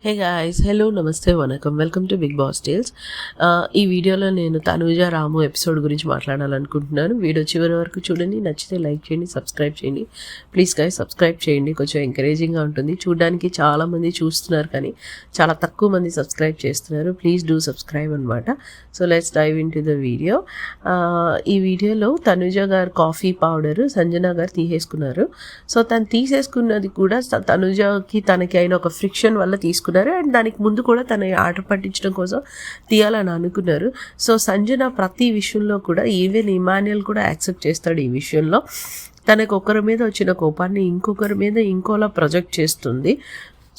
Hey guys, hello, namaste, vanakkam, welcome to Bigg Boss tales. ఈ వీడియోలో నేను తనూజ రాము ఎపిసోడ్ గురించి మాట్లాడాలనుకుంటున్నాను. వీడియో చివరి వరకు చూడండి, నచ్చితే లైక్ చేయండి, సబ్స్క్రైబ్ చేయండి. ప్లీజ్ గాయ్స్ సబ్స్క్రైబ్ చేయండి, కొంచెం ఎంకరేజింగ్గా ఉంటుంది. చూడడానికి చాలామంది చూస్తున్నారు కానీ చాలా తక్కువ మంది సబ్స్క్రైబ్ చేస్తున్నారు. ప్లీజ్ డూ సబ్స్క్రైబ్ అనమాట. So let's dive into the video. ఈ వీడియోలో తనూజ గారు కాఫీ పౌడర్ సంజన గారు తీసేసుకున్నారు. సో తను తీసేసుకున్నది కూడా తనూజకి తనకి అయిన ఒక ఫ్రిక్షన్ వల్ల తీసుకున్నారు. అండ్ దానికి ముందు కూడా తన ఆట పట్టించడం కోసం తీయాలని అనుకున్నారు. సో సంజన ప్రతి విషయంలో కూడా ఈవెన్ ఇమాన్యుయల్ కూడా యాక్సెప్ట్ చేస్తాడు. ఈ విషయంలో తనకు ఒకరి మీద వచ్చిన కోపాన్ని ఇంకొకరి మీద ఇంకోలా ప్రొజెక్ట్ చేస్తుంది.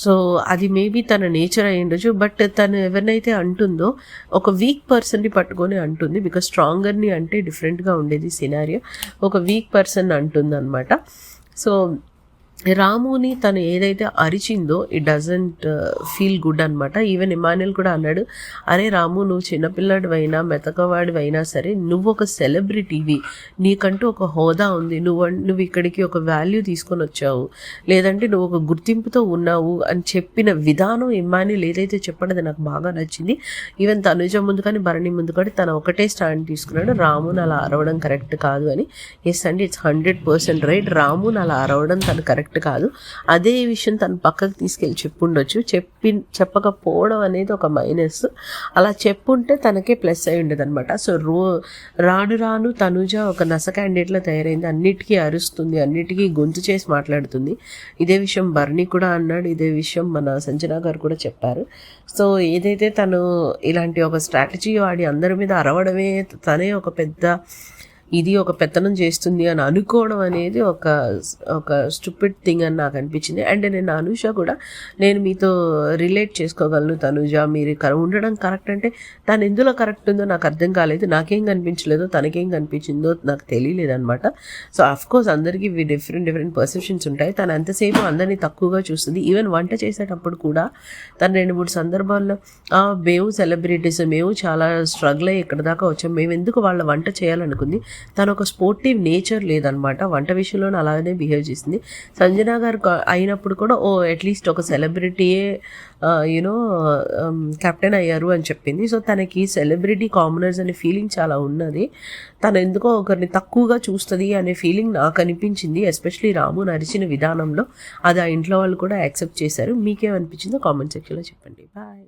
సో అది మేబీ తన నేచర్ అయి ఉండొచ్చు. బట్ తను ఎవరినైతే అంటుందో ఒక వీక్ పర్సన్ని పట్టుకొని అంటుంది. బికాస్ స్ట్రాంగర్ని అంటే డిఫరెంట్గా ఉండేది సినారియో. ఒక వీక్ పర్సన్ అంటుంది అనమాట. సో రాముని తను ఏదైతే అరిచిందో ఇట్ డజంట్ ఫీల్ గుడ్ అనమాట. ఈవెన్ ఇమాన్యుయల్ కూడా అన్నాడు, అరే రాము, నువ్వు చిన్నపిల్లాడివైనా మెతకవాడివైనా సరే నువ్వు ఒక సెలబ్రిటీవి, నీకంటూ ఒక హోదా ఉంది, నువ్వు ఇక్కడికి ఒక వాల్యూ తీసుకొని వచ్చావు, లేదంటే నువ్వు ఒక గుర్తింపుతో ఉన్నావు అని చెప్పిన విధానం ఇమాన్యుయల్ ఏదైతే చెప్పాడో నాకు బాగా నచ్చింది. ఈవెన్ తనుజ ముందు కానీ భరణి ముందు కానీ తను ఒకటే స్టాండ్ తీసుకున్నాడు, రాముని అలా అరవడం కరెక్ట్ కాదు అని. ఎస్ అండి, ఇట్స్ 100% రైట్. రాముని అలా అరవడం తను కరెక్ట్ కాదు. అదే విషయం తను పక్కకు తీసుకెళ్ళి చెప్పుండొచ్చు. చెప్పకపోవడం అనేది ఒక మైనస్. అలా చెప్పుంటే తనకే ప్లస్ అయి ఉండేది అనమాట. సో రాను రాను తనుజ ఒక నస క్యాండిడేట్లా తయారైంది. అన్నిటికీ అరుస్తుంది, అన్నిటికీ గొంతు చేసి మాట్లాడుతుంది. ఇదే విషయం భరణి కూడా అన్నాడు, ఇదే విషయం మన సంజన గారు కూడా చెప్పారు. సో ఏదైతే తను ఇలాంటి ఒక స్ట్రాటజీ వాడి అందరి మీద అరవడమే తనే ఒక పెత్తనం చేస్తుంది అని అనుకోవడం అనేది ఒక స్టూపిడ్ థింగ్ అని నాకు అనిపించింది. అండ్ నేను అనుష కూడా నేను మీతో రిలేట్ చేసుకోగలను. తనుజ మీరు ఉండడం కరెక్ట్ అంటే తను ఎందులో కరెక్ట్ ఉందో నాకు అర్థం కాలేదు. నాకేం కనిపించలేదో తనకేం కనిపించిందో నాకు తెలియలేదన్నమాట. సో అఫ్కోర్స్ అందరికీ డిఫరెంట్ పర్సెప్షన్స్ ఉంటాయి. తను ఎంతసేపు అందరినీ తక్కువగా చూస్తుంది. ఈవెన్ వంట చేసేటప్పుడు కూడా తను 2-3 సందర్భాల్లో మేము సెలబ్రిటీస్, మేము చాలా స్ట్రగుల్ అయ్యి ఇక్కడ దాకా వచ్చాం, మేము ఎందుకు వాళ్ళ వంట చేయాలనుకుంది. తను ఒక స్పోర్టివ్ నేచర్ లేదనమాట. వంట విషయంలో అలానే బిహేవ్ చేసింది. సంజన గారు అయినప్పుడు కూడా అట్లీస్ట్ ఒక సెలబ్రిటీయే కెప్టెన్ అయ్యారు అని చెప్పింది. సో తనకి సెలబ్రిటీ కామనర్స్ అనే ఫీలింగ్ చాలా ఉన్నది. తను ఎందుకో ఒకరిని తక్కువగా చూస్తుంది అనే ఫీలింగ్ నాకు అనిపించింది. ఎస్పెషలీ రాము నరిచిన విధానంలో అది ఆ ఇంట్లో వాళ్ళు కూడా యాక్సెప్ట్ చేశారు. మీకేమనిపించిందో కామెంట్ సెక్షన్లో చెప్పండి. బాయ్.